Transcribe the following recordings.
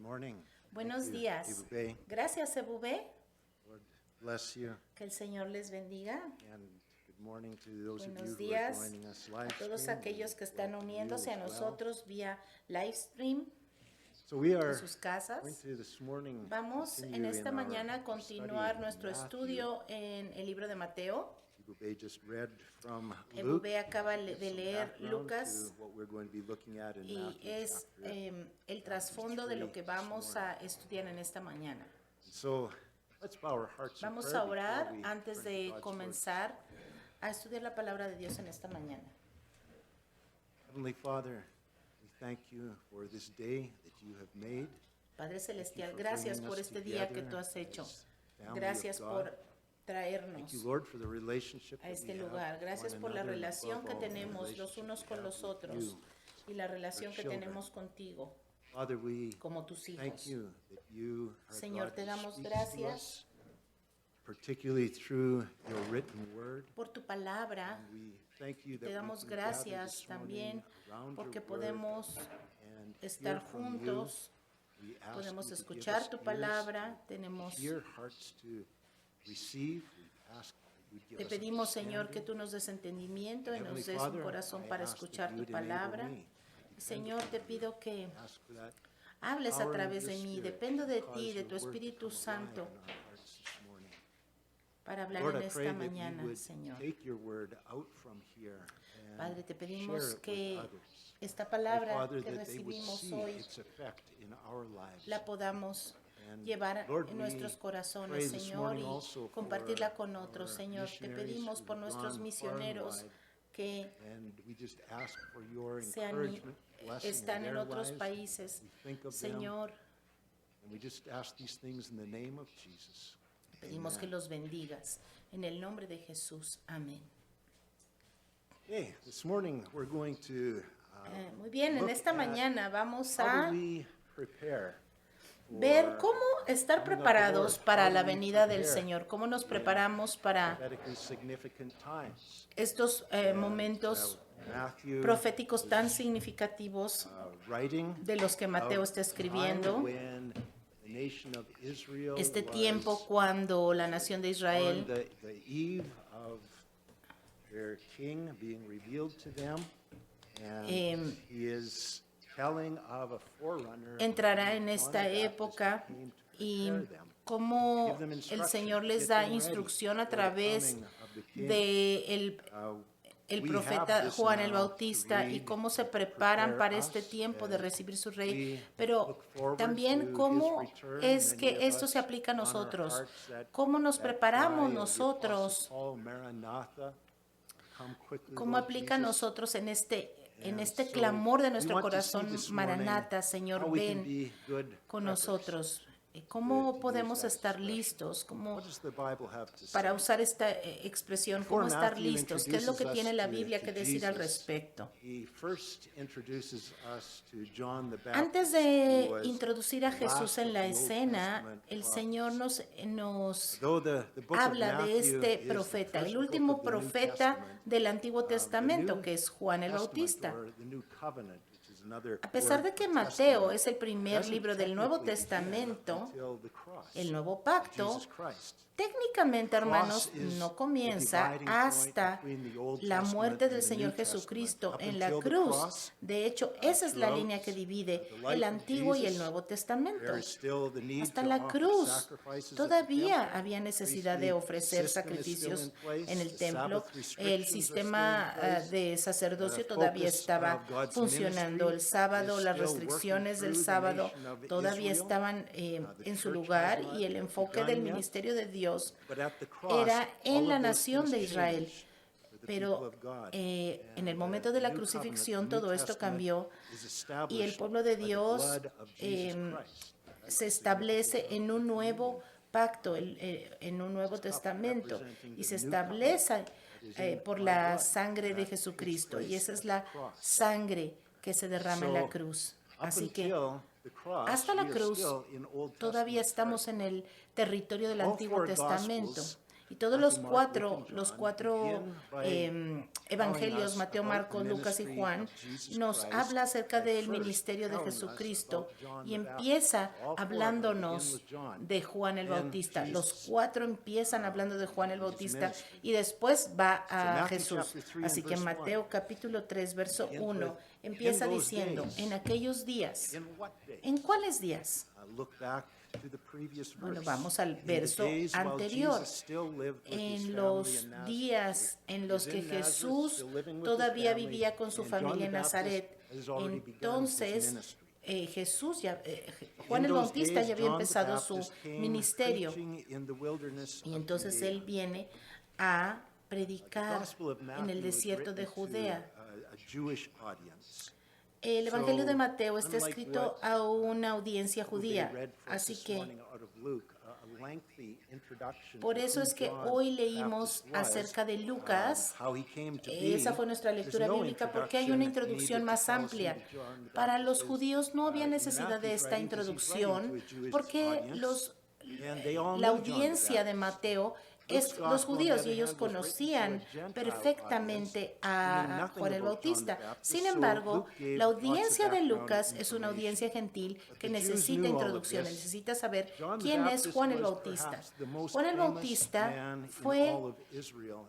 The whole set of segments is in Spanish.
morning. Buenos Thank you, días. Ibube. Gracias, Ebube. Lord bless you. Que el Señor les bendiga. And good morning to those of you Buenos who are días joining us a live todos stream. aquellos que We están welcome you uniéndose a as well. nosotros vía live stream So we en are sus going casas. to this morning Vamos continue en in esta our mañana a study continuar in nuestro Matthew. estudio en el libro de Mateo. Ibube just read from Luke. Ebube acaba de Some leer background Lucas to what we're going to be looking at in y Matthew es chapter. el trasfondo de lo que vamos a estudiar en esta mañana. So let's bow our hearts in Vamos prayer a orar before we antes turn to de God's word. comenzar a estudiar la palabra de Dios en esta mañana. Heavenly Father, we thank you for this day that you have made. Padre Celestial, for gracias bringing por us este día que together tú has hecho. as family of Gracias God. por Thank traernos you, Lord, for the relationship a that este we have lugar. with Gracias one por la another, and relación above que all, the tenemos los relationship unos we con have los with otros you. y la relación que children. tenemos contigo Father, we como tus thank hijos. you that you are a Señor, God te who damos speaks to gracias us, particularly through your written word. por tu palabra. And we thank you that Te we damos can gather gracias this morning también around porque your word podemos and estar hear from you. juntos, We ask podemos you to give escuchar us tu ears palabra, to tenemos. hear, hearts to receive. We ask that you'd give Te us pedimos, Señor, que understanding. tú nos des entendimiento y Heavenly nos des un Father, corazón I para ask that escuchar you tu would enable palabra. me to depend Señor, upon te you. pido que Ask for that hables a power of través your de mí. Spirit Dependo de to ti, cause de your tu word to Espíritu come alive Santo, in our hearts this morning. para hablar Lord, en I esta pray that you mañana, would Señor. take your word out from here and Padre, te share pedimos it que with others. esta Pray, palabra Father, que that they would recibimos see hoy its effect in our lives. la podamos And llevar Lord, en we nuestros pray corazones, this Señor, morning y also compartirla for con otros, our Señor. Te missionaries pedimos who por have nuestros gone far and misioneros wide, que and we just ask for your sean, encouragement, blessing están in en their otros lives. países. We think of them, Señor, and we just ask these things in the name of Jesus. pedimos que Amen. los bendigas. En el nombre de Jesús. Amén. Okay, this morning we're going to Muy bien, en look esta at mañana vamos how a do we prepare ver for cómo estar coming of the preparados Lord? para How la do we venida del prepare Señor, cómo nos in preparamos para prophetically significant times? estos And, momentos Matthew proféticos tan is, significativos writing de los que Mateo of está time escribiendo. when the nation of Israel Este was tiempo cuando la nación de on Israel the eve of their king being revealed to them, and he is telling of a forerunner entrará en John esta the Baptist época who came to y prepare them. cómo Give them el instruction, Señor les get da them ready instrucción a for the través coming of the king. de el We profeta have this Juan el now to Bautista y read cómo se and preparan prepare para este us tiempo de as recibir su we rey, pero look forward también to cómo his return. es Many que of esto us se aplica a on our nosotros, hearts that- cómo nos that preparamos cry of the Apostle nosotros, Paul, Maranatha, come quickly, cómo Lord aplica a Jesus. nosotros en And este so clamor de we nuestro want to corazón, see this morning Maranata, how Señor, we can ven be good con preppers. nosotros. Good ¿Cómo to podemos use that estar expression. listos? ¿Cómo, What does the Bible have to para say? usar esta expresión, Before cómo estar Matthew listos? ¿Qué es lo que introduces tiene us la to- Biblia to que decir al Jesus, respecto? He first introduces us to John the Baptist, Antes who de was introducir a the Jesús last en of la the Old escena, Testament el prophets. Señor nos Though the book of habla de Matthew este is the profeta, first el book último of the New profeta Testament, del Antiguo the Testamento, New que es Juan el Testament, Bautista. or the New Covenant, which is another A pesar word de que for Mateo testament, es el primer doesn't libro del Nuevo technically begin Testamento, until the cross el Nuevo of Pacto, Jesus Christ. técnicamente, hermanos, Cross is no the comienza dividing point hasta between the Old la Testament muerte and del the Señor New Testament. Jesucristo Up en la until the cruz. cross, De hecho, esa es la throughout línea que divide the el life of Antiguo y el Jesus, Nuevo Testamento. there is still the need Hasta to la offer cruz sacrifices at the todavía temple. había necesidad de Priestly ofrecer system is still sacrificios in place. en el The templo. Sabbath El restrictions are sistema still in place. de sacerdocio The todavía focus estaba of God's funcionando. ministry El sábado, is las still working restricciones del through the sábado nation of todavía Israel. estaban The en su church lugar has not y el enfoque begun del yet. ministerio de Dios But at the cross, era all en la of those nación things de Israel. changed for the people Pero of God. en el And momento de the la new crucifixión covenant, the todo New esto Testament, cambió is y el established pueblo de by the Dios blood of Jesus Christ. se establece en un nuevo pacto, en un Nuevo Testamento, y se establece por la sangre de Jesucristo, y esa es la sangre que se derrama en la cruz. Así que hasta la cruz todavía estamos en el territorio del Antiguo Testamento. Y todos los cuatro evangelios, Mateo, Marcos, Lucas y Juan, nos habla acerca del ministerio de Jesucristo y empieza hablándonos de Juan el Bautista. Los cuatro empiezan hablando de Juan el Bautista y después va a Jesús. Así que Mateo capítulo 3, verso 1 empieza diciendo, en aquellos días. ¿En cuáles días? Bueno, vamos al verso anterior. En los días en los que Jesús todavía vivía con su familia en Nazaret, entonces Juan el Bautista ya había empezado su ministerio y entonces él viene a predicar en el desierto de Judea. El Evangelio de Mateo está escrito a una audiencia judía, así que por eso es que hoy leímos acerca de Lucas. Esa fue nuestra lectura bíblica porque hay una introducción más amplia. Para los judíos no había necesidad de esta introducción porque la audiencia de Mateo es los judíos y ellos conocían perfectamente a Juan el Bautista. Sin embargo, la audiencia de Lucas es una audiencia gentil que necesita introducción, necesita saber quién es Juan el Bautista. Juan el Bautista fue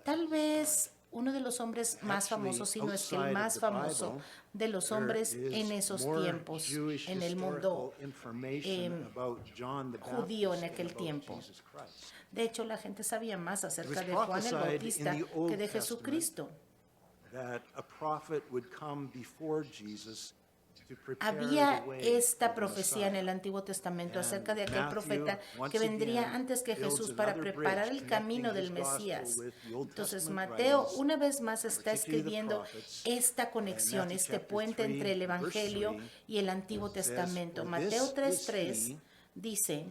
tal vez uno de los hombres más famosos, si no es que el más famoso de los hombres en esos tiempos, en el mundo judío en aquel tiempo. De hecho, la gente sabía más acerca de Juan el Bautista que de Jesucristo. Había esta profecía en el Antiguo Testamento acerca de aquel profeta que vendría antes que Jesús para preparar el camino del Mesías. Entonces Mateo una vez más está escribiendo esta conexión, este puente entre el Evangelio y el Antiguo Testamento. Mateo 3:3 dice,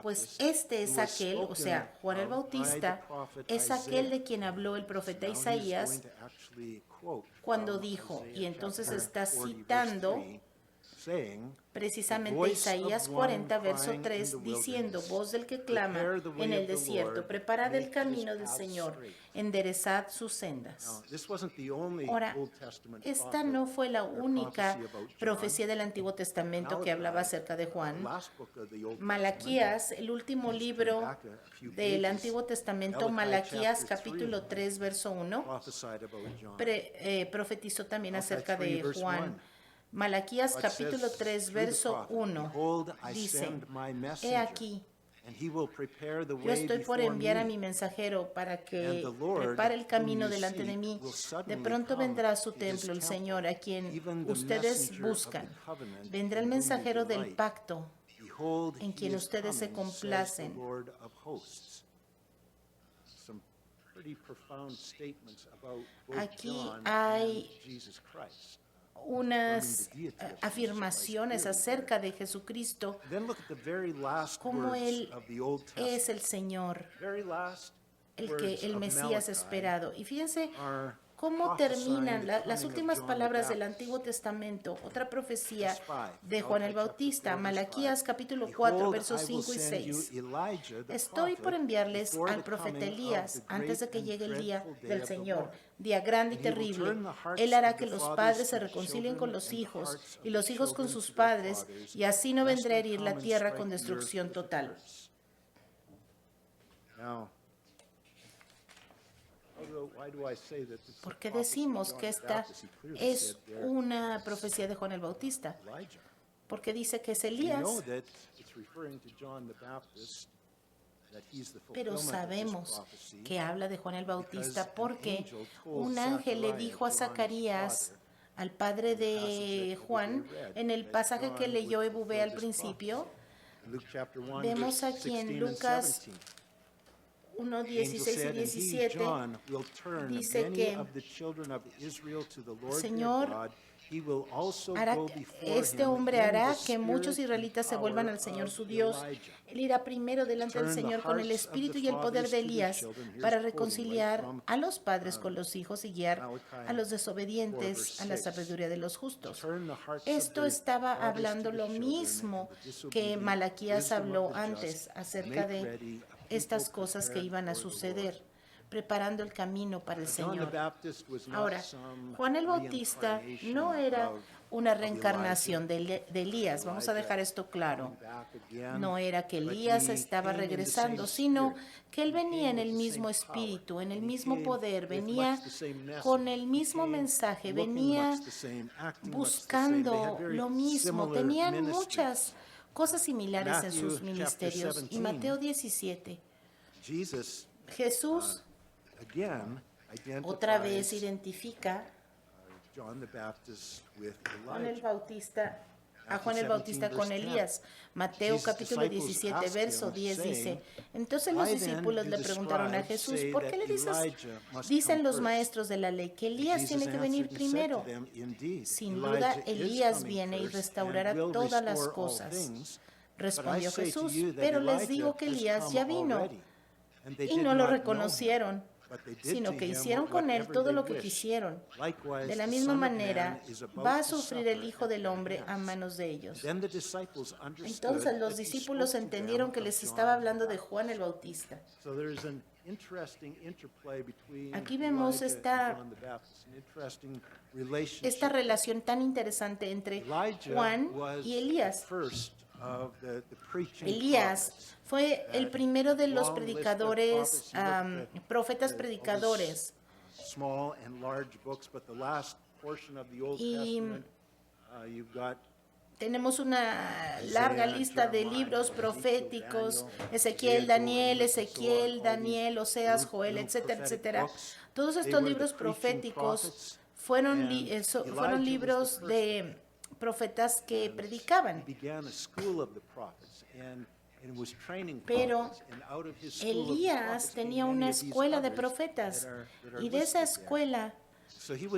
pues este es aquel, o sea, Juan el Bautista, es aquel de quien habló el profeta Isaías cuando dijo, y entonces está citando precisamente Isaías 40, verso 3, diciendo, voz del que clama en el desierto, preparad el camino del Señor, enderezad sus sendas. Ahora, esta no fue la única profecía del Antiguo Testamento que hablaba acerca de Juan. Malaquías, el último libro del Antiguo Testamento, Malaquías capítulo 3, verso 1, profetizó también acerca de Juan. Malaquías capítulo 3, verso 1 dice, he aquí, yo estoy por enviar a mi mensajero para que prepare el camino delante de mí. De pronto vendrá a su templo el Señor a quien ustedes buscan. Vendrá el mensajero del pacto en quien ustedes se complacen. Aquí hay unas afirmaciones acerca de Jesucristo, como Él es el Señor, el Mesías esperado. Y fíjense cómo terminan las últimas palabras del Antiguo Testamento, otra profecía de Juan el Bautista, Malaquías capítulo 4, versos 5 y 6. Estoy por enviarles al profeta Elías antes de que llegue el día del Señor, día grande y terrible. Él hará que los padres se reconcilien con los hijos y los hijos con sus padres, y así no vendrá a herir la tierra con destrucción total. ¿Por qué decimos que esta es una profecía de Juan el Bautista? Porque dice que es Elías. Pero sabemos que habla de Juan el Bautista porque un ángel le dijo a Zacarías, al padre de Juan, en el pasaje que leyó Ebubé al principio, vemos aquí en Lucas 1, 16 y 17, dice que Señor este hombre hará que muchos israelitas se vuelvan al Señor su Dios. Él irá primero delante del Señor con el espíritu y el poder de Elías para reconciliar a los padres con los hijos y guiar a los desobedientes a la sabiduría de los justos. Esto estaba hablando lo mismo que Malaquías habló antes acerca de estas cosas que iban a suceder, preparando el camino para el Señor. Ahora, Juan el Bautista no era una reencarnación de Elías, vamos a dejar esto claro. No era que Elías estaba regresando, sino que él venía en el mismo espíritu, en el mismo poder, venía con el mismo mensaje, venía buscando lo mismo, tenían muchas cosas similares en sus ministerios. Y Mateo 17, Jesús otra vez identifica a Juan el Bautista con Elías. Mateo capítulo 17, verso 10 dice, entonces los discípulos le preguntaron a Jesús, ¿por qué le dicen los maestros de la ley que Elías tiene que venir primero? Sin duda, Elías viene y restaurará todas las cosas. Respondió Jesús, pero les digo que Elías ya vino y no lo reconocieron, sino que hicieron con él todo lo que quisieron. De la misma manera, va a sufrir el Hijo del Hombre a manos de ellos. Entonces los discípulos entendieron que les estaba hablando de Juan el Bautista. Aquí vemos esta relación tan interesante entre Juan y Elías. Elías fue el primero de los predicadores, profetas predicadores. Y tenemos una larga lista de libros proféticos, Ezequiel, Daniel, Oseas, Joel, etcétera, etcétera. Todos estos libros proféticos fueron libros de profetas que predicaban. Pero Elías tenía una escuela de profetas y de esa escuela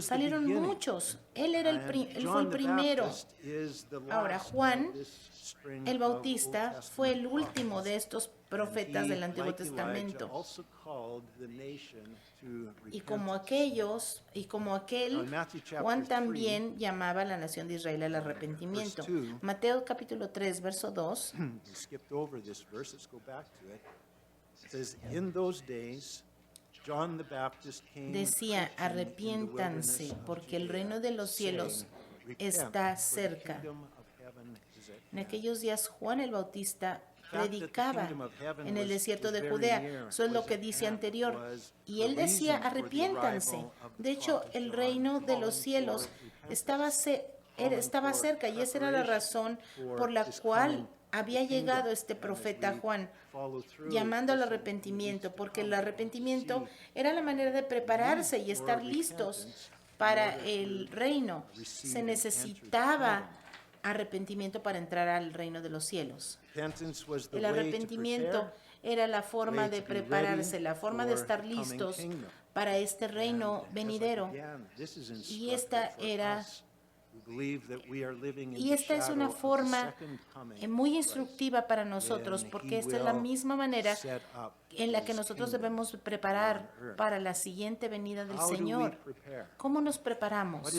salieron muchos. Él fue el primero. Ahora, Juan el Bautista fue el último de estos profetas del Antiguo Testamento. Y como aquel, Juan también llamaba a la nación de Israel al arrepentimiento. Mateo capítulo 3, verso 2. Decía, arrepiéntanse, porque el reino de los cielos está cerca. En aquellos días Juan el Bautista predicaba en el desierto de Judea. Eso es lo que dice anterior. Y él decía, arrepiéntanse. De hecho, el reino de los cielos estaba cerca y esa era la razón por la cual había llegado este profeta Juan, llamando al arrepentimiento, porque el arrepentimiento era la manera de prepararse y estar listos para el reino. Se necesitaba arrepentimiento para entrar al reino de los cielos. El arrepentimiento era la forma de prepararse, la forma de estar listos para este reino venidero. Y esta es una forma muy instructiva para nosotros, porque esta es la misma manera en la que nosotros debemos preparar para la siguiente venida del Señor. ¿Cómo nos preparamos?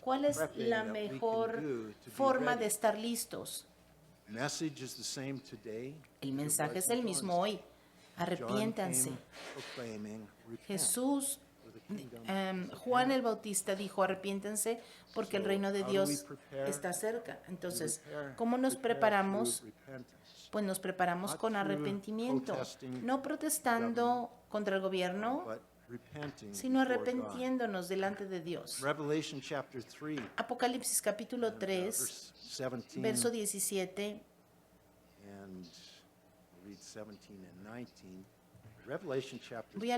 ¿Cuál es la mejor forma de estar listos? El mensaje es el mismo hoy. Arrepiéntanse. Juan el Bautista dijo, arrepiéntense porque el reino de Dios está cerca. Entonces, ¿cómo nos preparamos? Pues nos preparamos con arrepentimiento, no protestando contra el gobierno, sino arrepintiéndonos delante de Dios. Apocalipsis capítulo 3, verso 17. Voy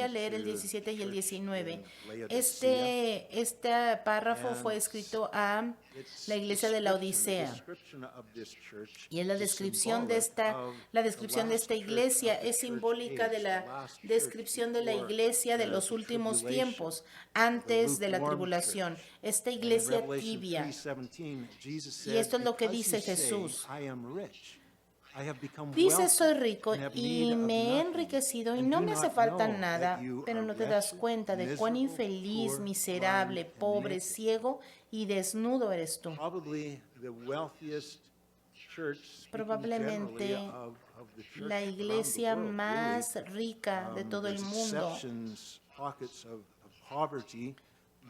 a leer el 17 y el 19. Este párrafo fue escrito a la iglesia de la Odisea. Y en la descripción de esta iglesia es simbólica de la descripción de la iglesia de los últimos tiempos, antes de la tribulación. Esta iglesia tibia. Y esto es lo que dice Jesús. Dice, soy rico y me he enriquecido y no me hace falta nada, pero no te das cuenta de cuán infeliz, miserable, pobre, ciego y desnudo eres tú. Probablemente of the church la around the iglesia world, más really. rica de todo el There's mundo. exceptions, pockets of poverty,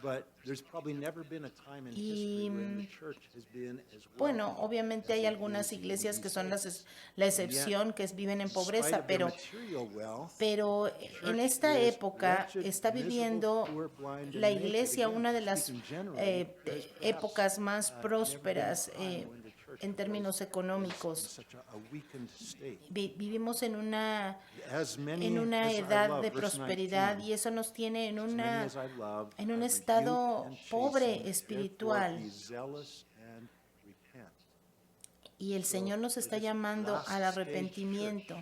but there's probably never been a time in history when the church has been as Bueno, wealthy obviamente as hay it algunas is in iglesias que these son days. la excepción, que viven en Despite pobreza, of their pero material wealth, en church esta is época wretched, está viviendo miserable, poor, blind, la and naked. iglesia Again, una de las speaking generally, there's perhaps, épocas más never been a prósperas time when the church en términos was in económicos. such a weakened state. Vivimos en una As many edad as I love, de verse prosperidad 19, y eso nos tiene en as many as I love, un I rebuke estado and chasten, pobre therefore espiritual. be zealous and repent. Y el Señor nos está llamando al arrepentimiento.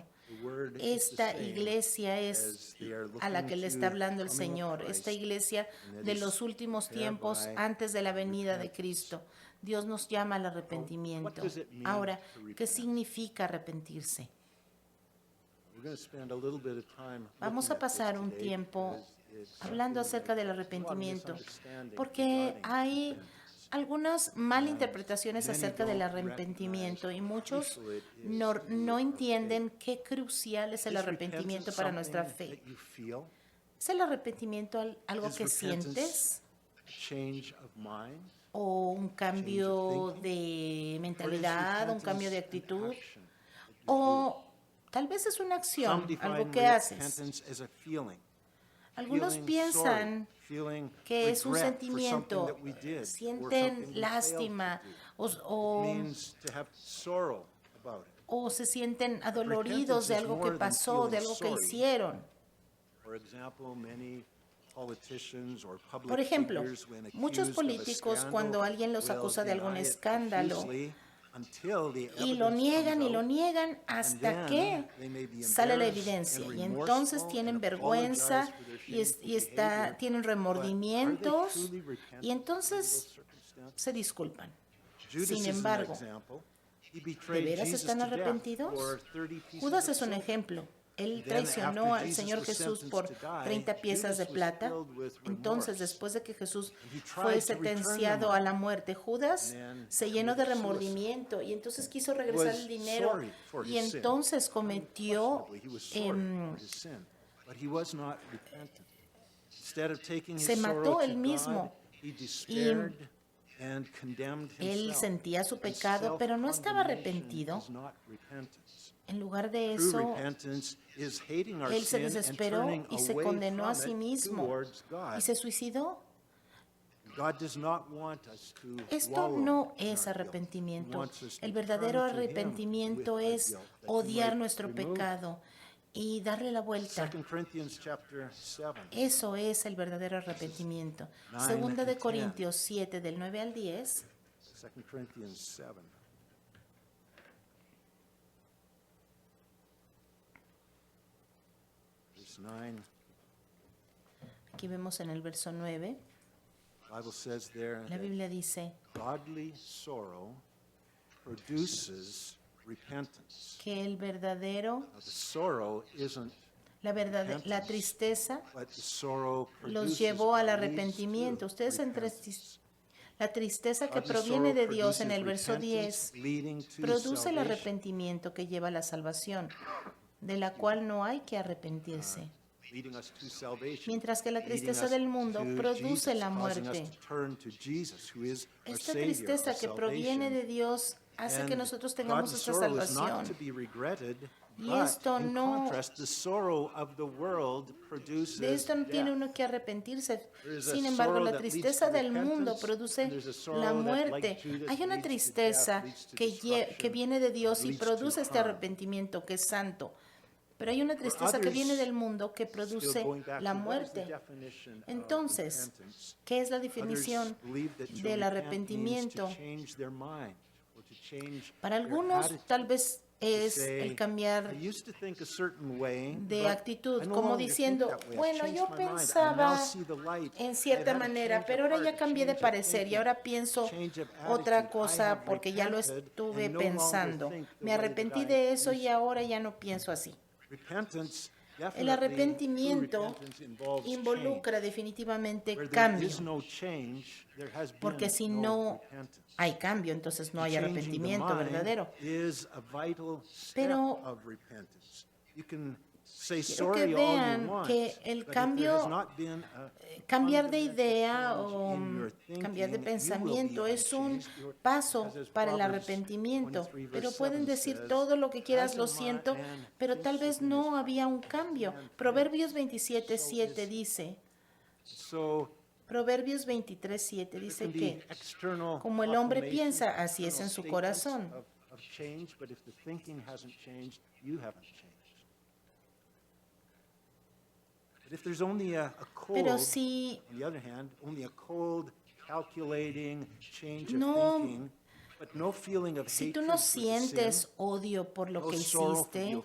Esta iglesia es a la que le está hablando el Señor, esta iglesia de los últimos tiempos antes de la venida de Cristo. Dios nos llama al arrepentimiento. Ahora, ¿qué significa arrepentirse? Vamos a pasar un tiempo hablando acerca del arrepentimiento, porque hay algunas malinterpretaciones acerca del arrepentimiento y muchos no entienden qué crucial es el arrepentimiento para nuestra fe. ¿Es el arrepentimiento algo que sientes o un cambio de mentalidad, un cambio de actitud? O tal vez es una acción, algo que haces. Algunos piensan que es un sentimiento, sienten lástima o se sienten adoloridos de algo que pasó, de algo que hicieron. Por ejemplo, muchos políticos cuando alguien los acusa de algún escándalo y lo niegan hasta que sale la evidencia y entonces tienen vergüenza tienen remordimientos y entonces se disculpan. Sin embargo, ¿de veras están arrepentidos? Judas es un ejemplo. Él traicionó al Señor Jesús por 30 piezas de plata. Entonces, después de que Jesús fue sentenciado a la muerte, Judas se llenó de remordimiento y entonces quiso regresar el dinero y entonces cometió se mató él mismo y él sentía su pecado, pero no estaba arrepentido. En lugar de eso, él se desesperó y se condenó a sí mismo y se suicidó. Esto no es arrepentimiento. El verdadero arrepentimiento es odiar nuestro pecado y darle la vuelta. Eso es el verdadero arrepentimiento. Segunda de Corintios 7, del 9 al 10. Aquí vemos en el verso 9, la Biblia dice que el verdadero, la tristeza los llevó al arrepentimiento. Ustedes la tristeza que proviene de Dios en el verso 10 produce el arrepentimiento que lleva a la salvación, de la cual no hay que arrepentirse. Mientras que la tristeza del mundo produce la muerte. Esta tristeza que proviene de Dios hace que nosotros tengamos esta salvación. Y esto de esto no tiene uno que arrepentirse. Sin embargo, la tristeza del mundo produce la muerte. Hay una tristeza que viene de Dios y produce este arrepentimiento que es santo. Pero hay una tristeza que viene del mundo que produce la muerte. Entonces, ¿qué es la definición del arrepentimiento? Para algunos, tal vez es el cambiar de actitud, como diciendo, bueno, yo pensaba en cierta manera, pero ahora ya cambié de parecer y ahora pienso otra cosa porque ya lo estuve pensando. Me arrepentí de eso y ahora ya no pienso así. El arrepentimiento involucra definitivamente cambio, porque si no hay cambio, entonces no hay arrepentimiento verdadero. Pero quiero que vean que el cambio, cambiar de idea o cambiar de pensamiento es un paso para el arrepentimiento. Pero pueden decir todo lo que quieras, lo siento, pero tal vez no había un cambio. Proverbios 27:7 dice, Proverbios 23:7 dice que como el hombre piensa, así es en su corazón. Pero si si tú no sientes odio por lo que hiciste,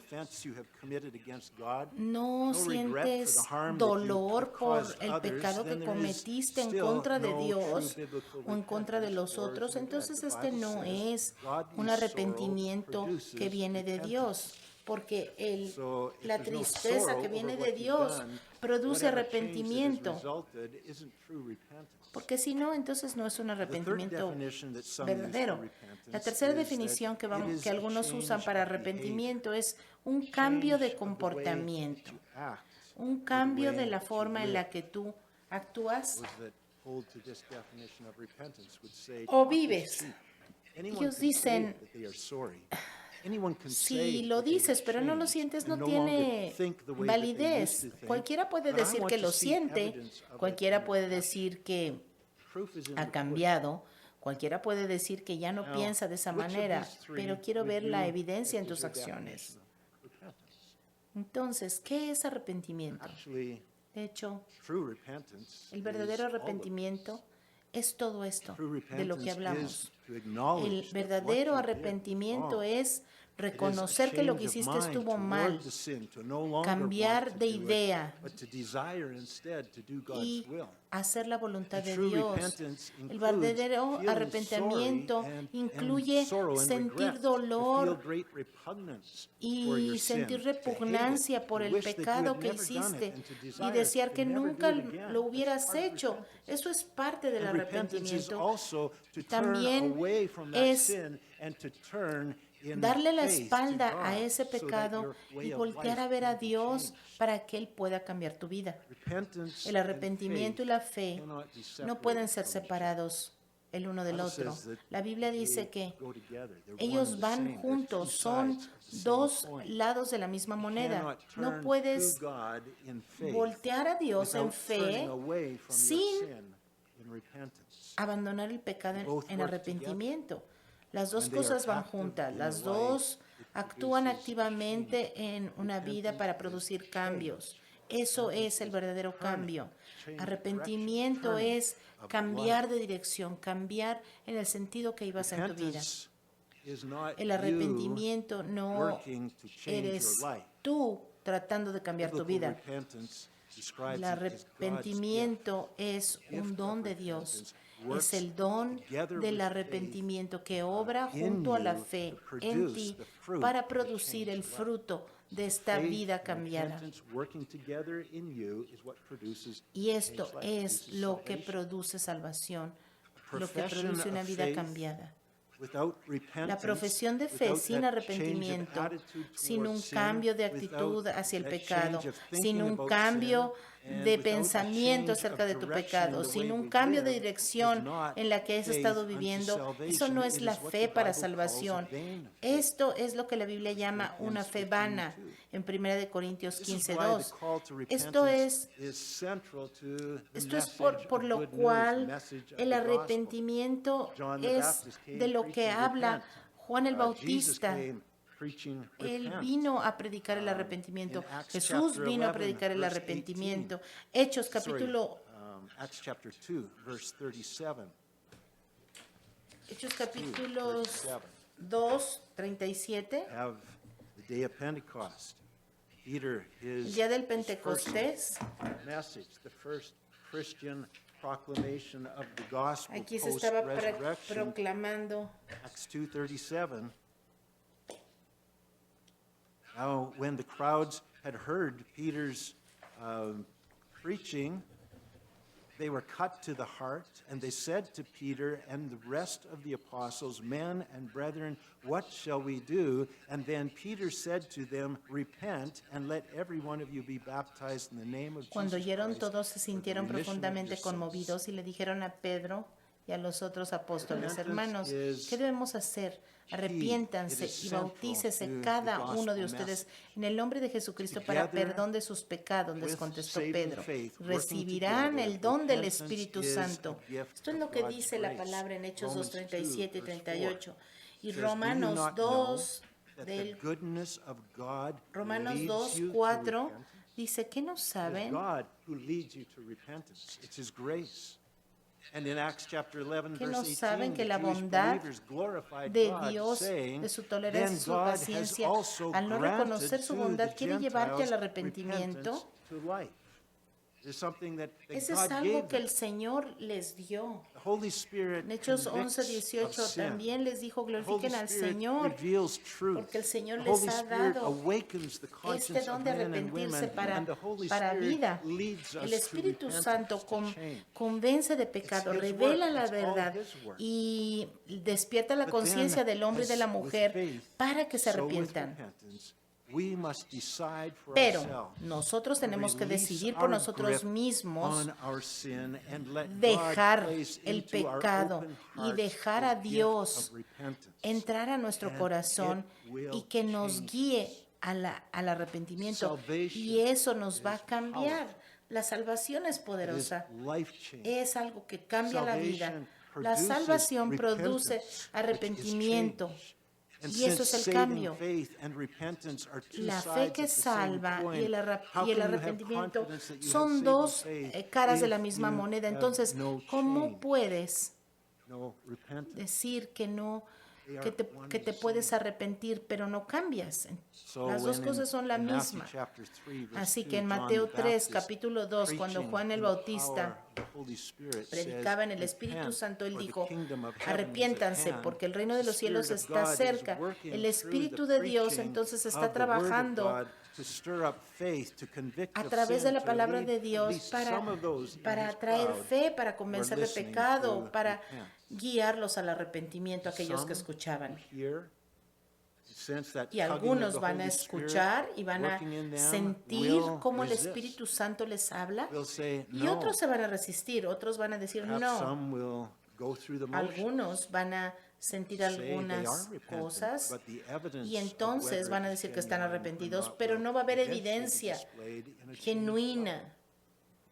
no sientes dolor por el pecado que cometiste en contra de Dios o en contra de los otros, entonces este no es un arrepentimiento que viene de Dios, porque la tristeza que viene de Dios produce arrepentimiento. Porque si no, entonces no es un arrepentimiento verdadero. La tercera definición que algunos usan para arrepentimiento es un cambio de comportamiento, un cambio de la forma en la que tú actúas o vives. Ellos dicen, si lo dices pero no lo sientes, no tiene validez. Cualquiera puede decir que lo siente, cualquiera puede decir que ha cambiado, cualquiera puede decir que ya no piensa de esa manera, pero quiero ver la evidencia en tus acciones. Entonces, ¿qué es arrepentimiento? De hecho, el verdadero arrepentimiento es todo esto de lo que hablamos. El verdadero arrepentimiento es reconocer que lo que hiciste estuvo mal, cambiar de idea y hacer la voluntad de Dios. El verdadero arrepentimiento incluye sentir dolor y sentir repugnancia por el pecado que hiciste y desear que nunca lo hubieras hecho. Eso es parte del arrepentimiento. También es darle la espalda a ese pecado y voltear a ver a Dios para que Él pueda cambiar tu vida. El arrepentimiento y la fe no pueden ser separados el uno del otro. La Biblia dice que ellos van juntos, son dos lados de la misma moneda. No puedes voltear a Dios en fe sin abandonar el pecado en arrepentimiento. Las dos cosas van juntas, las dos actúan activamente en una vida para producir cambios. Eso es el verdadero cambio. Arrepentimiento es cambiar de dirección, cambiar en el sentido que ibas en tu vida. El arrepentimiento no eres tú tratando de cambiar tu vida. El arrepentimiento es un don de Dios. Es el don del arrepentimiento que obra junto a la fe en ti para producir el fruto de esta vida cambiada. Y esto es lo que produce salvación, lo que produce una vida cambiada. La profesión de fe sin arrepentimiento, sin un cambio de actitud hacia el pecado, sin un cambio de pensamiento acerca de tu pecado, sin un cambio de dirección en la que has estado viviendo, eso no es la fe para salvación. Esto es lo que la Biblia llama una fe vana en 1 Corintios 15:2. Esto es por lo cual el arrepentimiento es de lo que habla Juan el Bautista. Él vino a predicar el arrepentimiento. Jesús vino a predicar el arrepentimiento. Hechos capítulo 2, 37. El día del Pentecostés. Aquí se estaba proclamando. Acts 2:37. Now, when the crowds had heard Peter's preaching, they were cut to the heart, and they said to Peter and the rest of the apostles, "Men and brethren, what shall we do?" And then Peter said to them, "Repent, and let every one of you be baptized in the name of Cuando Jesus oyeron, Christ todos se for the sintieron remission of your profundamente sins." conmovidos y le dijeron a Pedro y a los otros apóstoles: Repentance hermanos, is ¿qué debemos hacer? Arrepiéntanse It is y central bautícese to cada the uno de gospel ustedes message. en el nombre de Jesucristo para Together perdón de sus pecados, les with contestó saving Pedro. faith, working Recibirán together, el don del repentance Espíritu is Santo. a gift Esto es of lo que God's dice la grace. palabra en Hechos Romans 2:37 y 2, verse 38. 4 Y says, "Do you Romanos not know 2, that the del goodness of God Romanos leads 2, you to 4 repentance?" dice que no It is saben God who leads you to repentance. It's His grace. And in Acts chapter 11, que verse no 18, saben que the la Jewish bondad believers glorified de God, Dios, saying, de su tolerancia y "Then su God has paciencia, also al no granted reconocer su to bondad, the quiere llevarte al Gentiles arrepentimiento. repentance to life." There's something that Ese es God algo gave que el them. Señor les dio. The Holy Spirit En Hechos convicts 11:18 of sin. también les dijo: The Holy glorifiquen al Spirit Señor, reveals truth. porque el Señor The les Holy ha Spirit dado awakens the este conscience don of de men and arrepentirse women, and the Holy para Spirit vida. leads El us to Espíritu repentance, Santo to change. convence de pecado, It's His revela work. la It's all verdad His work. y despierta la But conciencia then, del hombre y de la as with mujer faith, para que se so with arrepientan. repentance, we must decide for Pero ourselves nosotros to tenemos que release decidir por our nosotros grip mismos on our sin and let God dejar place el into our pecado open y hearts dejar the a gift Dios of repentance. entrar a nuestro And corazón it will y que nos change guíe al arrepentimiento, Salvation y eso nos va is a cambiar. powerful. La salvación es It is poderosa, life-changing. es algo que cambia la vida. Salvation La produces salvación produce repentance, which is arrepentimiento, change. And y eso es since el saving cambio. faith and repentance are two La sides fe que of the same salva coin, y el how can you have arrepentimiento confidence that you have son saving dos faith caras de if la misma you moneda. have Entonces, no ¿cómo change, puedes no repentance? decir que no, They que are te, one que and te the puedes same. arrepentir, pero no cambias? So Las dos when cosas son la in Matthew misma. chapter 3, verse Así 2, que en John Mateo the 3, Baptist, capítulo 2, cuando preaching Juan el in the Bautista power of the Holy Spirit, predicaba en el says, Espíritu "Repent, Santo, él for the dijo: kingdom of heaven is at arrepiéntanse, hand." porque el reino de The los cielos Spirit of está God is cerca. working El through Espíritu the de Dios preaching entonces of está the Word of trabajando God to stir up faith, to convict a of través de sin, la to palabra lead de at Dios least some of those in para His traer crowd fe, para who are convencer de listening pecado, to para repent. guiarlos al arrepentimiento a aquellos que Some escuchaban. hear, sense that Y tugging of algunos the van a Holy Spirit escuchar y van a working in them sentir will cómo el resist. Espíritu Santo les habla, Will say y no. otros se van a resistir, otros van a decir Perhaps no. some will go through the motions. Algunos van a sentir Say they are algunas repentant, cosas but the evidence y of entonces whether van a it is decir que están genuine or arrepentidos, not pero will no va a haber eventually be evidencia displayed in a changed genuina, life.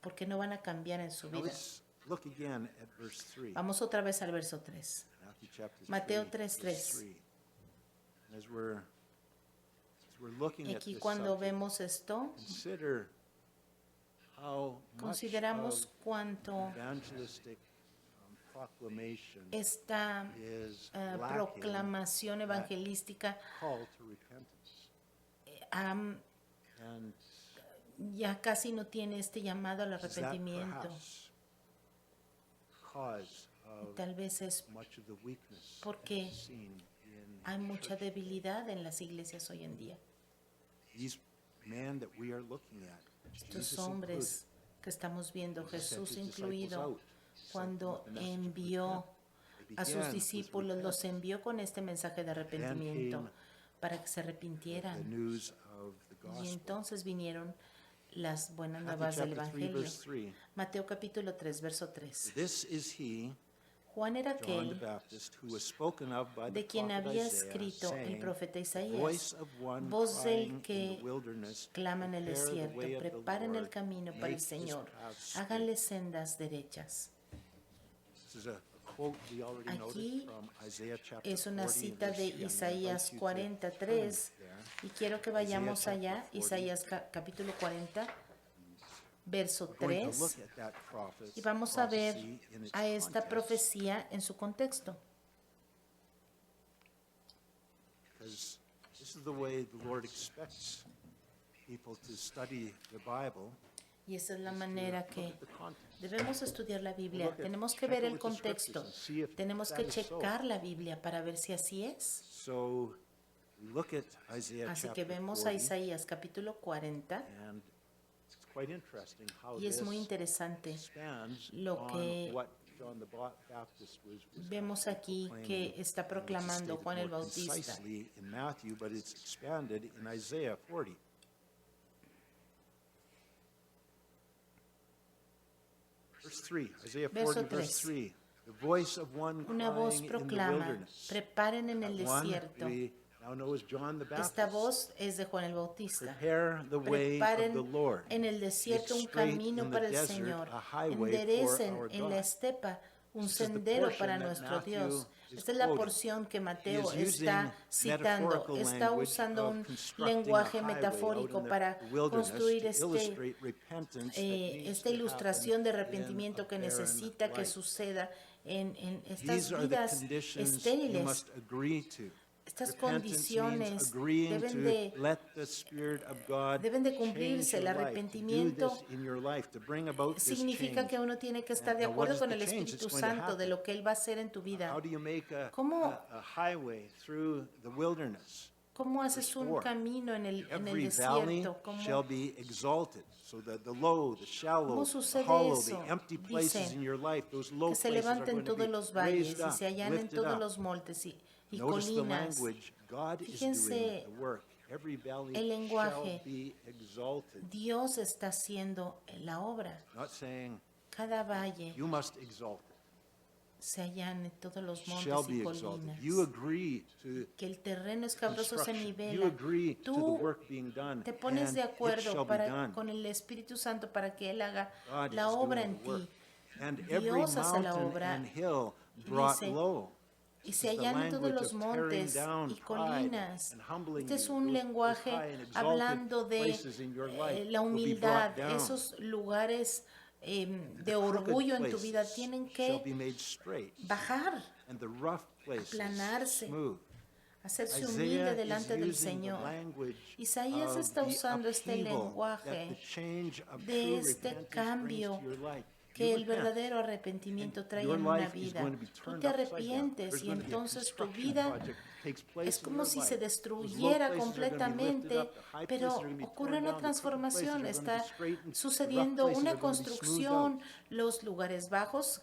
porque no van a cambiar en su Now vida. let's look again at verse 3. Vamos otra vez al verso 3. Matthew chapter Mateo 3, 3:3. verse 3. And as we're looking Y at aquí this cuando subject, vemos esto, consider how much consideramos of cuánto evangelistic proclamation esta is lacking proclamación evangelística call to repentance. am, And ya casi no tiene este llamado al is that arrepentimiento. perhaps cause Y of tal vez es much of the weakness porque seen in hay mucha church? debilidad en las iglesias hoy en día. These men that we are looking at, Estos Jesus hombres que estamos viendo, included, Jesús sent his disciples incluido, out, cuando sent them with the message of envió repent. a They sus began with discípulos, los repent. envió con este mensaje de arrepentimiento came para que se The arrepintieran. news of the Y gospel. entonces vinieron las buenas Matthew nuevas del chapter 3, Evangelio. verse 3. Mateo capítulo 3, verso 3. This is he, Juan era John the aquel Baptist, who was spoken of by the de quien prophet había Isaiah, escrito el saying, profeta "The Isaías, voice of one voz crying del in que the wilderness, clama en el prepare the desierto, way of the preparen el Lord, camino para make el his Señor, paths straight." háganle sendas derechas. This is a quote we already Aquí noted from Isaiah chapter es una 40 and cita verse de 3. I Isaías invite you to 43 turn there. y quiero que vayamos Isaiah allá, chapter 40. Isaías capítulo 40, verso We're going to 3, look at that y vamos a ver prophecy in its a esta context, profecía en su contexto. because this is the way the Lord expects people to study the Bible. Y esa es la is to manera look que at the context. debemos estudiar la Biblia. Look at- Tenemos que check ver it el with the scriptures contexto. and see if Tenemos that que is so. checar la Biblia para ver si así es. So We look at Isaiah Así que chapter vemos a 40, Isaías capítulo 40 and it's quite interesting how y es muy this interesante expands lo on que what John the Baptist was vemos aquí que está It's proclamando stated Juan el more Bautista. concisely in Matthew, but it's expanded in Isaiah 40. Verse 3, Isaiah 40, Verso verse 3. 3. The voice of one Una voz crying in the proclama, wilderness. preparen en el That one desierto. we now know as John the Baptist. Esta voz es de Juan el Bautista. Prepare the way of Preparen the Lord. en el desierto Make un straight camino in the para el desert Señor. a highway for Enderecen our en la God. estepa un This is the sendero portion para that nuestro Matthew Dios. is Esta es la quoting. porción que Mateo He is using está citando. metaphorical Está language usando of un constructing a lenguaje highway metafórico out in para the wilderness construir to illustrate repentance that needs esta to ilustración de happen arrepentimiento in que a barren necesita que life. suceda en estas These are the vidas conditions you estériles. must agree to. Estas Repentance condiciones means agreeing deben to de let the Spirit of God deben de change cumplirse. El your life, to do arrepentimiento this in your life, to bring about this significa change. que uno tiene que estar de And what acuerdo is con the el change Espíritu that's going to Santo de happen? lo que Él va a hacer en tu vida. How do you make ¿Cómo- a highway through the wilderness? ¿Cómo haces un 4. camino en el Every valley desierto? shall ¿Cómo, be exalted, so that the low, the shallow, ¿Cómo the sucede hollow, eso? the empty places Dice in your life, those low que se places are levanten going to todos be los valles raised y up, se allanen lifted todos up. los montes y Notice the colinas? language. God is Fíjense doing the work. Every valley el lenguaje. shall be exalted. Dios está haciendo la obra. Not saying Cada valle you must exalt it. se allane todos los Shall montes y be exalted. colinas. You agree to Que el terreno escabroso se construction. You nivela. agree to the Tú work being done, te pones and de it acuerdo shall be done. con el Espíritu Santo para que Él haga God la is obra doing en the work. ti. And every Dios hace la mountain obra and hill y brought dice, low. Y This se is the allanan todos language los of tearing montes down y pride colinas. and humbling Este es you. un Those lenguaje high and exalted hablando de places in your life la will be humildad. brought down. Esos lugares The de crooked orgullo en tu vida places tienen shall be que made straight, bajar, and the rough places aplanarse, smooth. hacerse Isaiah humilde is delante del using the Señor. language Isaías of está the usando este upheaval that lenguaje the change of de true este repentance cambio brings to your life. que You el repent. verdadero arrepentimiento trae Your en una life is vida. going to be Tú turned te upside down. arrepientes There's y going to be a entonces tu construction vida project that takes place es in como your si life. se Those low destruyera places are going to be lifted completamente, up, the high pero places are going to be ocurre torn una down, the crooked transformación, places are going to está be straightened, the rough sucediendo places una are going to be smoothed construcción, out. los lugares bajos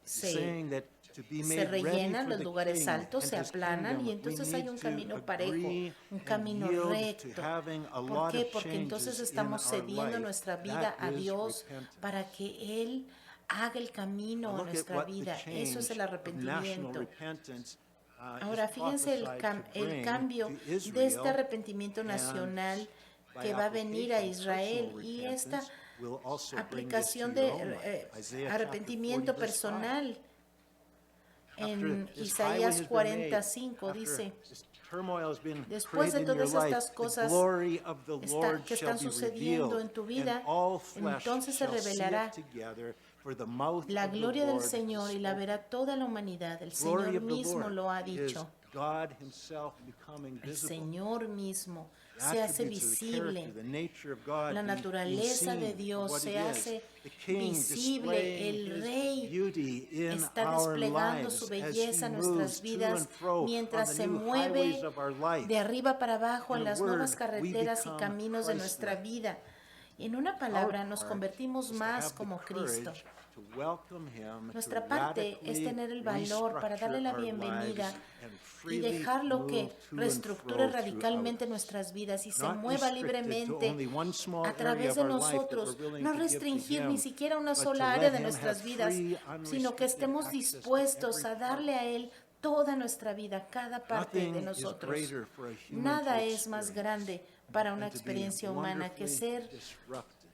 se Saying that to be se made ready rellenan, for los the lugares king altos and se his aplanan kingdom, y we entonces hay need un to camino parejo, agree un and camino yield to recto. having a ¿Por lot qué? of Porque entonces changes estamos in our cediendo life. nuestra vida That a is Dios repentance. para que Él haga el camino Now en look at nuestra what the vida. Eso es change el of national arrepentimiento. repentance Ahora is fíjense prophesied to el bring cambio to de este Israel, arrepentimiento nacional by que va a venir a application, Israel personal y esta repentance will also bring this to aplicación your de own life. Isaiah chapter arrepentimiento 40, verse 5. personal. After En this Isaías highway has been made, 45 after dice, this turmoil has been después de created in your todas life, estas cosas the glory of the Lord que shall están be sucediendo revealed, en tu vida, and all flesh entonces se shall see revelará it together, for the mouth la of the gloria del Lord Señor has y la spoken. verá toda la humanidad. El Glory Señor of the mismo Lord lo ha is dicho. God himself becoming El visible. Señor mismo The se hace attributes of the character, visible. the nature of God La being naturaleza seen de for Dios what se it is. hace The King visible. displaying El his Rey beauty in está our desplegando lives su as he belleza en moves nuestras to vidas and fro on mientras the se new mueve highways of our life. de arriba para abajo In en a las word, nuevas we carreteras y become caminos de nuestra Christ-like. vida. En una palabra, nos Our part convertimos is to más have the como Cristo. courage to welcome him, Nuestra to parte es radically tener el valor para darle la restructure our bienvenida lives and y freely dejarlo que move to and reestructure fro radicalmente throughout. nuestras vidas y se Not mueva restricted to libremente only one small a area través of de our life that nosotros. we're willing No to give to restringir him, ni siquiera una but to sola let área de him nuestras have vidas, free, sino que unrestricted estemos access to dispuestos every a darle part. a Él toda nuestra vida, cada parte de Nothing is nosotros. greater for a human Nada to es más experience grande para una than to be experiencia humana que wonderfully ser disrupted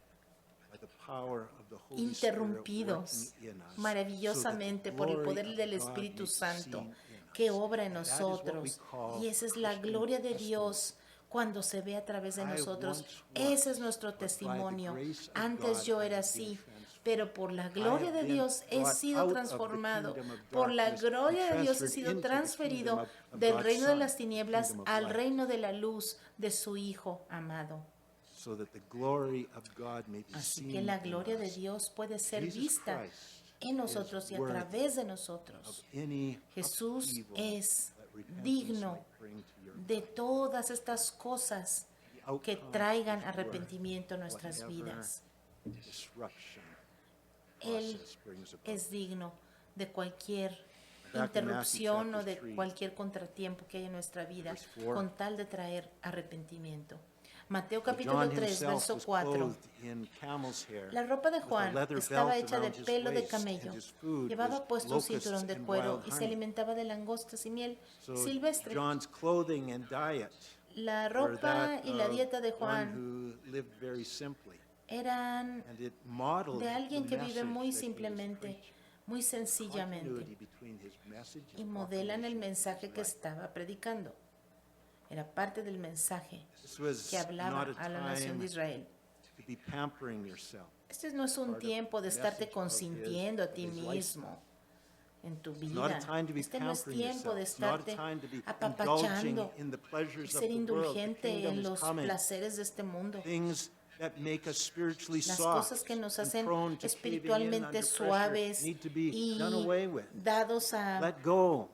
by the power of the Holy Spirit interrumpidos working in us, maravillosamente so that por the el glory poder of del God Espíritu may be Santo seen in que us. obra en That is what we nosotros. call Y esa es la Christian gloria de testimony. Dios cuando se ve a través de I nosotros. once was, Ese es nuestro but by the testimonio. grace of Antes God, yo I era have así, been transformed. pero por la I gloria have de been Dios he brought sido out of the transformado. kingdom of Por la darkness and gloria de Dios he transferred sido into the transferido kingdom of del God's reino de Son, las the tinieblas kingdom of al light, reino de la luz de su Hijo amado. so that the glory of God may be Así seen que la in gloria de us. Dios puede ser Jesus vista Christ en nosotros y a worthy través de of nosotros. any Jesús upheaval es that repentance digno might bring to your de todas estas cosas que traigan arrepentimiento a nuestras whatever vidas. disruption Él process brings about. es digno de cualquier Back in Matthew interrupción o chapter de 3, cualquier contratiempo que haya en nuestra vida verse 4. con tal de traer arrepentimiento. Mateo So capítulo John 3, himself verso was 4. clothed in camel's hair, La ropa de with a Juan leather estaba belt hecha de around his pelo de waist, camello. and his food Llevaba was puesto un locusts cinturón de and cuero wild y se honey. alimentaba de langostas y miel So silvestre. John's clothing and diet La were ropa that y la of dieta de one Juan who lived very simply, eran and it modeled de alguien the que vive message muy that he was simplemente, preaching. muy sencillamente, Continuity between his message y and modelan el proclamation mensaje of que his life. estaba predicando. Era parte del mensaje This was que hablaba not a a la nación de time Israel. to be pampering yourself. Este no es un Part of tiempo de the estarte message of consintiendo a ti his mismo en tu It's not a vida. time to be Este no es pampering tiempo yourself. de It's not a estarte time to be indulging apapachando in the y pleasures of ser the world. The indulgente kingdom en is los coming. placeres de este mundo. Things that make us spiritually Las soft cosas que nos and hacen prone to caving in espiritualmente under pressure suaves need to be y done away with. dados a Let go.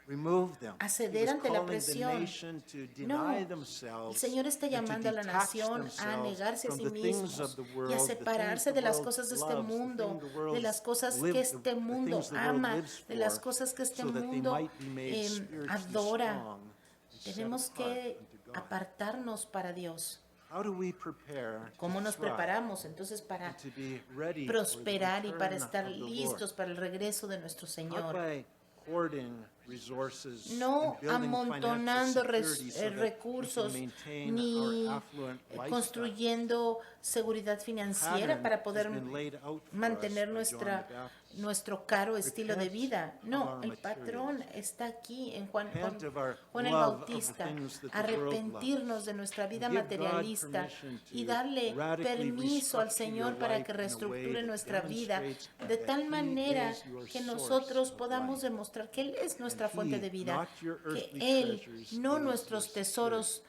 Remove them. a He ceder was ante la calling the presión. nation to No, deny el themselves Señor está and to llamando a la detach nación a themselves negarse a from sí the things mismos of the y a world, the things separarse the de las world cosas de este loves, the mundo, things the de world las cosas lives, que este the mundo things the world ama, lives de las for, cosas que este so that they mundo might be made spiritually adora. strong and set Tenemos apart que unto God. apartarnos para Dios. How do we prepare ¿Cómo to nos thrive preparamos entonces para and to be ready prosperar y for the para return estar of the listos Lord? para el regreso de nuestro Not Señor? by hoarding resources No and building amontonando financial security so that we can recursos maintain ni our affluent lifestyle. construyendo seguridad financiera Pattern para has poder been laid out for mantener us by John the Baptist. nuestro caro estilo de Repent vida. of No, our el patrón materialism. está aquí en Repent of our Juan el love of the Bautista. things that the world Arrepentirnos de nuestra vida And give God materialista permission to y darle radically permiso al restructure Señor your para life que in a way reestructure that nuestra vida demonstrates de that tal He manera is your que source nosotros of podamos life. demostrar que Él es nuestra And fuente He, de vida, not your que earthly Él, treasures, no is nuestros your tesoros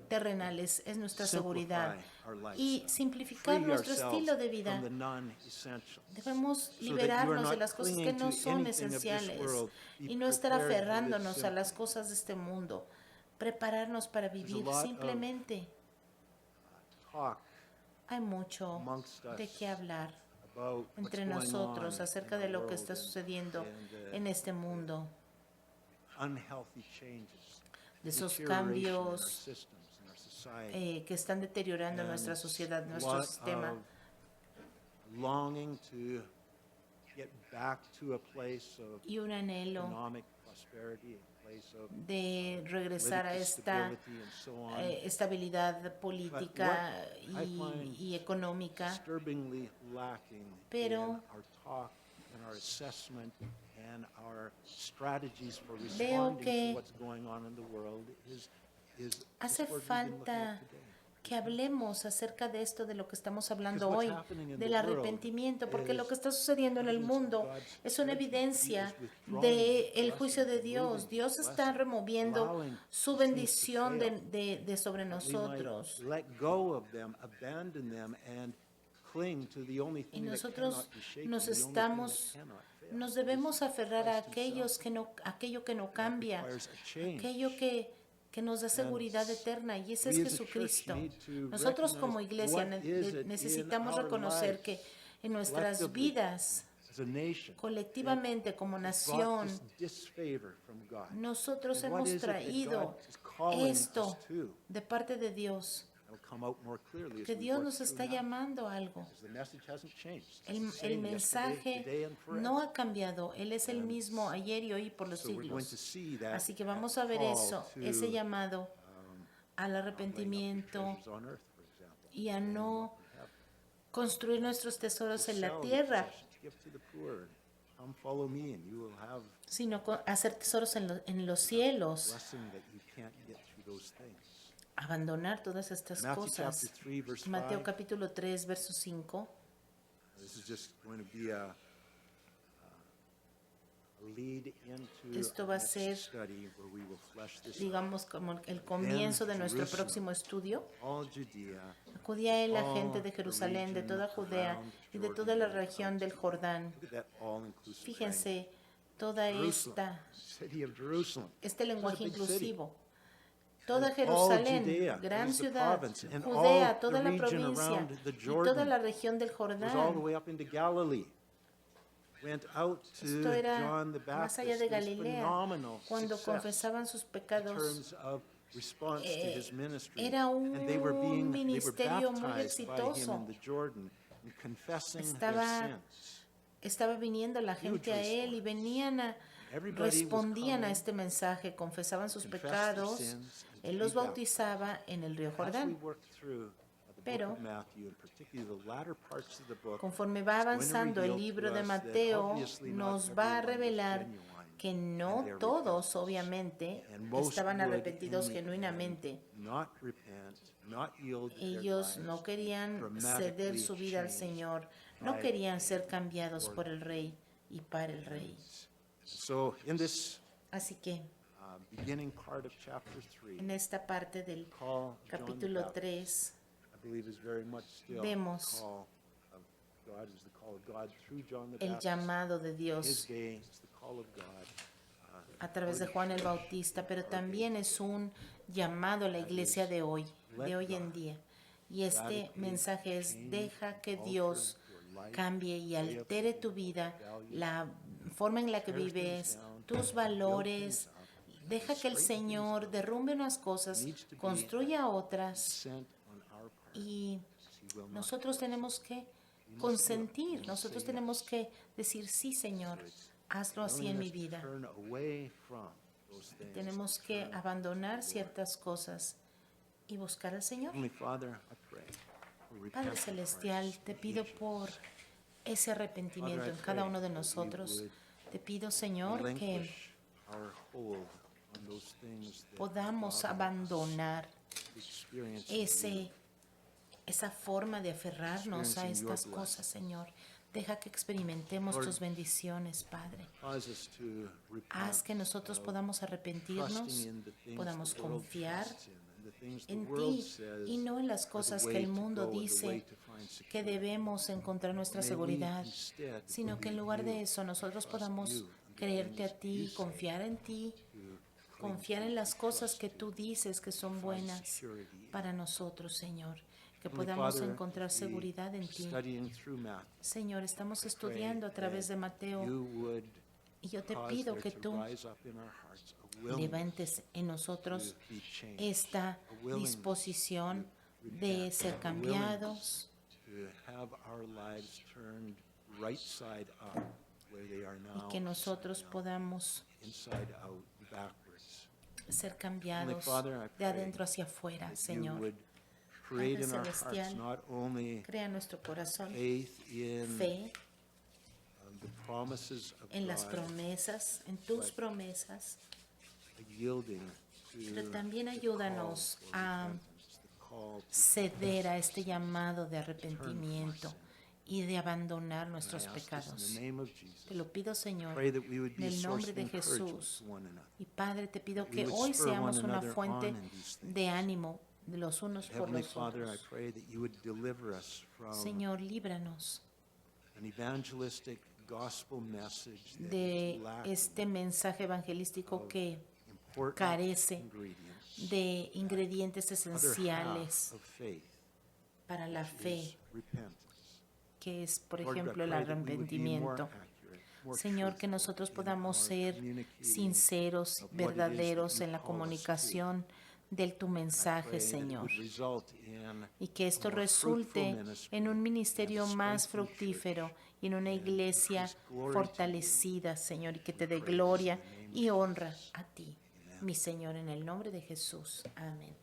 terrenales, es nuestra seguridad. Simplify our Y lifestyle. simplificar Free nuestro yourselves estilo de vida. from the non-essentials. Debemos So that you are liberarnos de not las cosas que clinging no to son anything of this esenciales world. Be y no estar prepared to live aferrándonos a las simply. cosas de este mundo. Prepararnos para vivir lot of simplemente. Talk Hay mucho amongst us de qué hablar about what's entre going nosotros on acerca in de our lo que world está and- sucediendo and, en este mundo, unhealthy changes, de esos deterioration in our cambios systems, in our society, que están deteriorando and nuestra sociedad, a nuestro lot sistema. of longing to get back to a place of Y un anhelo economic prosperity, a place of de regresar a political esta stability and so on. estabilidad política what I find y económica, disturbingly lacking Pero in our talk and our assessment and our strategies for veo responding que to what's going on in the world is hace what we've been looking falta at today. que hablemos acerca de esto de lo que estamos hablando Because hoy, what's happening in del the world arrepentimiento, porque lo is que está sucediendo en el evidence of mundo God's es una judgment. He evidencia is withdrawing de his el juicio de blessing, Dios. removing Dios his está blessing, removiendo allowing su things to bendición fail. de sobre We might nosotros. let go of them, abandon them, and cling to the only Y thing that nosotros cannot be shaken, nos the only thing estamos, that cannot fail. nos debemos aferrar a Christ himself. aquello que no That cambia, requires a change. aquello que nos da seguridad eterna, y ese es we as a Jesucristo. church need to Nosotros como recognize iglesia what is it in necesitamos our reconocer lives, que en nuestras collectively, vidas, as a nation, colectivamente como brought nación, this disfavor from God. nosotros And what hemos is it that traído God is calling us esto to? de parte de Dios, That'll come out more clearly as que we Dios work nos through está now, llamando a algo. because the message hasn't changed. It's the El same yesterday, mensaje today, and forever. no ha cambiado, Él es el And mismo ayer y hoy por los So we're going to siglos. see that Así que vamos a ver call eso, to, ese llamado al laying up your arrepentimiento treasures on earth, for example, y a and no what we have. construir nuestros tesoros en la Sell your tierra, possessions, give to the poor, and come follow me, and you will have sino hacer tesoros en los cielos, blessing that you can't get through those things. abandonar todas estas Matthew cosas. chapter 3, verse Mateo 5. capítulo 3, verso 5. This is just going to be a lead into Esto our va a next ser, study where we will flesh this out. digamos, como el comienzo de nuestro Jerusalem. próximo estudio. All Judea, Acudía a él la all gente de the Jerusalén, de region toda Judea around y de Jordan toda la and región del Jordán. look at that all-inclusive language. Fíjense toda Jerusalem, esta, city of Jerusalem. este lenguaje big city. inclusivo. Toda And all Jerusalén, Judea, gran that was the ciudad, province, and Judea, all toda the la region provincia around the y toda Jordan. la región del It was all the Jordán. way up into Galilee. Went out Esto to era John the más Baptist. allá de It was Galilea, phenomenal cuando success confesaban sus in pecados. terms of response to his ministry. Era And they were un ministerio muy baptized by him exitoso. in the Jordan and confessing their Estaba sins. Estaba viniendo la gente a él y venían Everybody was respondían a coming, este mensaje, confesaban sus confessed their pecados, sins, and él los be baptized. bautizaba en el río As we Jordán. work through the Pero, book of Matthew, and particularly the latter parts of the book, Conforme va it's going to avanzando el reveal libro to de us that Mateo, obviously not nos va a everyone was revelar genuine que in no their todos, repentance. obviamente, And most estaban would, arrepentidos in the genuinamente. end, not repent, not yield their Ellos lives, no querían dramatically ceder su vida al changed Señor, no by querían the ser cambiados Lord. por el Rey y para el Rey. So in this Así que beginning part of chapter 3, en esta parte del call John the capítulo Baptist, 3 I believe is very much still vemos the call of God, is the call of God through John the el Baptist. llamado de His Dios day is the call of God. a través de Juan el Bautista, pero también es un llamado a la iglesia de hoy en día. Y este mensaje es: deja que Dios cambie y altere tu vida, la forma en la que vives, tus valores. Deja que el Señor derrumbe unas cosas, construya otras, Sent on our part, y he will not nosotros tenemos que consentir, nosotros tenemos que decir: sí, Señor, hazlo así en mi vida. turn away from those things. Tenemos que abandonar ciertas cosas y buscar al Señor. Heavenly Father, I pray for Padre repentant Celestial, hearts te in pido each of por us. ese arrepentimiento en cada uno de nosotros. Te pido, Señor, que Relinquish our hold on those things that podamos bother us, abandonar the experience of you. esa forma de aferrarnos a estas cosas, Señor. Deja que experimentemos Lord, tus bendiciones, Padre. Cause us to repent Haz que nosotros of podamos arrepentirnos, trusting in the things podamos the world confiar trusts in, and the things the en world ti says y no en las are the cosas way que el to mundo go, the way dice to find que security. debemos encontrar nuestra May we seguridad, instead sino que en believe lugar de you, eso nosotros trust podamos you, and the creerte a things ti, you say confiar en ti, to cling confiar to, en las cosas trust que you, tú dices que son find buenas security in. para nosotros, Señor. Que Heavenly podamos Father, encontrar as we seguridad en ti. studying through Matthew, Señor, estamos pray estudiando a través de that Mateo you would y yo te cause pido there que to tú rise up in our hearts a willingness levantes en nosotros to be changed, esta a willingness disposición to de repent, ser a cambiados, willingness to have our lives turned right side up where they are now, y que nosotros podamos inside out, backwards. ser cambiados Father, I de pray adentro hacia afuera, That you Señor. would create Padre in our hearts Celestial, not only Crea en nuestro corazón faith in fe the promises of en las God, promesas, en tus promesas, a yielding to pero también the ayúdanos call for a repentance, the call to ceder a este llamado de arrepentimiento y de abandonar nuestros I ask this pecados. in the name of Jesus. Te lo pido, Señor, Pray that we would en be a el source nombre of de encouragement Jesús. to one another. Y Padre, te pido That we que would hoy spur one seamos una another fuente on in these things. de ánimo de los unos por Heavenly los Father, I otros. pray that you would deliver us from Señor, líbranos an evangelistic gospel message that de is lacking este mensaje evangelístico of que important carece ingredients. de ingredientes Other esenciales half of faith para la fe, is repentance. que es, por Lord, I ejemplo, el pray that we would be more arrepentimiento. accurate, more Señor, que truthful nosotros in podamos our ser communicating sinceros, of what it is that verdaderos you en la call us to. comunicación de tu I mensaje, pray that it Señor. would result in Y que esto a more fruitful resulte ministry en un ministerio and a más strengthened fructífero church. y en una and iglesia increase glory to fortalecida, Señor, y que te dé praise in gloria the name of y honra a ti, Amen. mi Señor, en el nombre de Jesús. Amén.